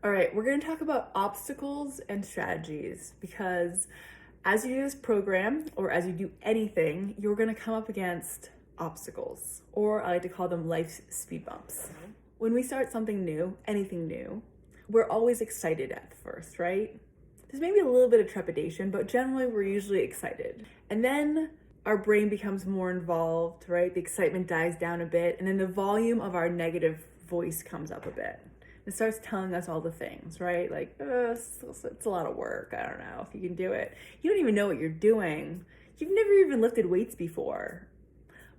All right, we're going to talk about obstacles and strategies because as you do this program or as you do anything, you're going to come up against obstacles, or I like to call them life speed bumps. When we start something new, anything new, we're always excited at first, right? There's maybe a little bit of trepidation, but generally we're usually excited. And then our brain becomes more involved, right? The excitement dies down a bit, and then the volume of our negative voice comes up a bit. It starts telling us all the things, right? Like, it's a lot of work. I don't know if you can do it. You don't even know what you're doing. You've never even lifted weights before.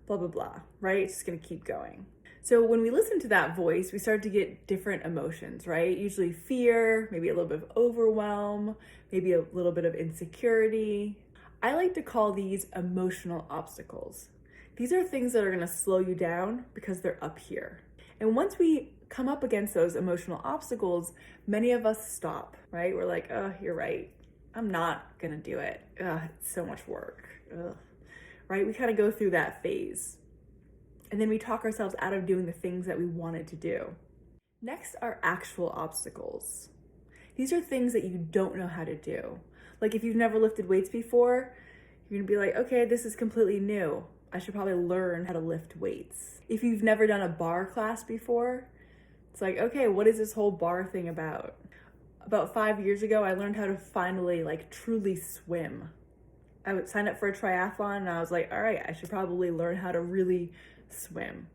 Blah, blah, blah, right? It's just gonna keep going. So when we listen to that voice, we start to get different emotions, right? Usually fear, maybe a little bit of overwhelm, maybe a little bit of insecurity. I like to call these emotional obstacles. These are things that are gonna slow you down because they're up here. And once we come up against those emotional obstacles, many of us stop, right? We're like, oh, you're right. I'm not gonna do it. Ugh, it's so much work. Ugh. Right? We kind of go through that phase. And then we talk ourselves out of doing the things that we wanted to do. Next are actual obstacles. These are things that you don't know how to do. Like if you've never lifted weights before, you're gonna be like, okay, this is completely new. I should probably learn how to lift weights. If you've never done a bar class before, it's like, okay, what is this whole bar thing about? About 5 years ago, I learned how to finally truly swim. I would sign up for a triathlon and I was like, all right, I should probably learn how to really swim.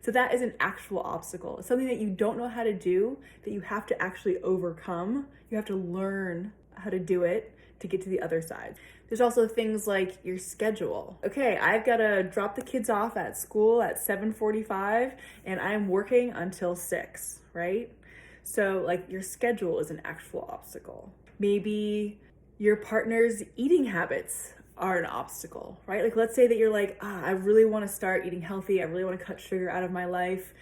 So that is an actual obstacle. It's something that you don't know how to do, that you have to actually overcome. You have to learn how to do it to get to the other side. There's also things like your schedule. Okay, I've got to drop the kids off at school at 7:45 and I'm working until 6, right? So your schedule is an actual obstacle. Maybe your partner's eating habits are an obstacle, right? Let's say that you're like, I really want to start eating healthy. I really want to cut sugar out of my life.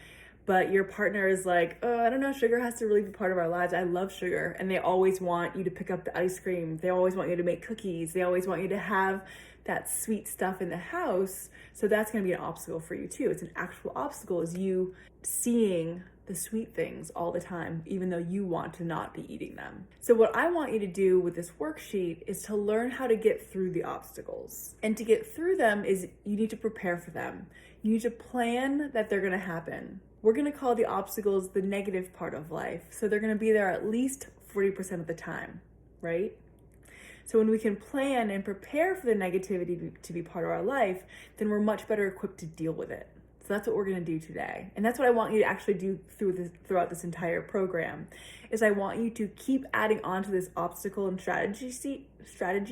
But your partner is like, oh, I don't know, sugar has to really be part of our lives. I love sugar. And they always want you to pick up the ice cream. They always want you to make cookies. They always want you to have that sweet stuff in the house. So that's going to be an obstacle for you too. It's an actual obstacle, is you seeing the sweet things all the time, even though you want to not be eating them. So what I want you to do with this worksheet is to learn how to get through the obstacles. And to get through them is you need to prepare for them. You need to plan that they're going to happen. We're going to call the obstacles the negative part of life. So they're going to be there at least 40% of the time, right? So when we can plan and prepare for the negativity to be part of our life, then we're much better equipped to deal with it. So that's what we're going to do today. And that's what I want you to actually do throughout this entire program, is I want you to keep adding on to this obstacle and strategy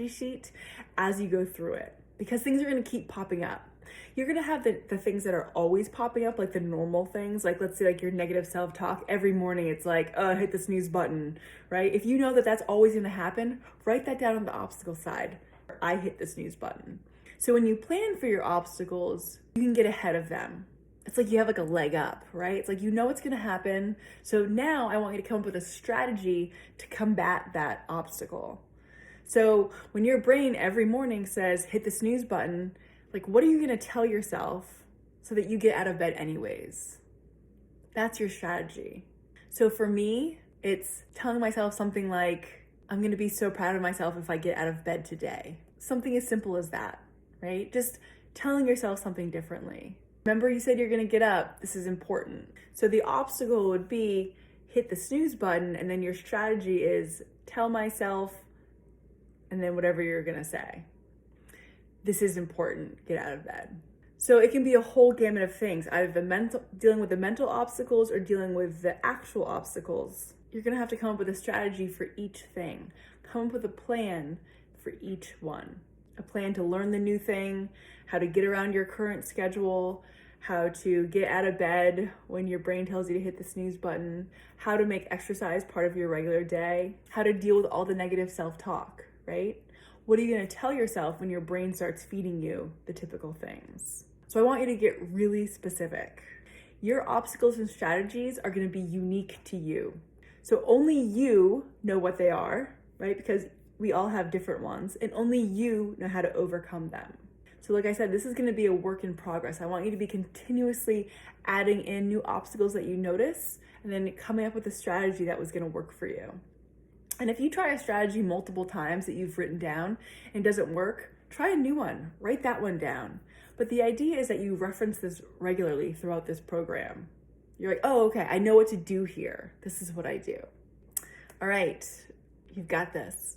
sheet as you go through it, because things are going to keep popping up. You're going to have the things that are always popping up, like the normal things, let's say your negative self-talk. Every morning it's like, oh, hit the snooze button, right? If you know that that's always going to happen, write that down on the obstacle side. I hit the snooze button. So when you plan for your obstacles, you can get ahead of them. It's like you have a leg up, right? It's like you know what's going to happen. So now I want you to come up with a strategy to combat that obstacle. So when your brain every morning says, hit the snooze button, what are you going to tell yourself so that you get out of bed anyways? That's your strategy. So for me, it's telling myself something like, I'm going to be so proud of myself if I get out of bed today. Something as simple as that, right? Just telling yourself something differently. Remember, you said you're going to get up. This is important. So the obstacle would be hit the snooze button, and then your strategy is tell myself, and then whatever you're going to say. This is important, get out of bed. So it can be a whole gamut of things, either dealing with the mental obstacles or dealing with the actual obstacles. You're gonna have to come up with a strategy for each thing. Come up with a plan for each one. A plan to learn the new thing, how to get around your current schedule, how to get out of bed when your brain tells you to hit the snooze button, how to make exercise part of your regular day, how to deal with all the negative self-talk, right? What are you going to tell yourself when your brain starts feeding you the typical things? So I want you to get really specific. Your obstacles and strategies are going to be unique to you. So only you know what they are, right? Because we all have different ones, and only you know how to overcome them. So like I said, this is going to be a work in progress. I want you to be continuously adding in new obstacles that you notice and then coming up with a strategy that was going to work for you. And if you try a strategy multiple times that you've written down and it doesn't work, try a new one. Write that one down. But the idea is that you reference this regularly throughout this program. You're like, oh, okay, I know what to do here. This is what I do. All right, you've got this.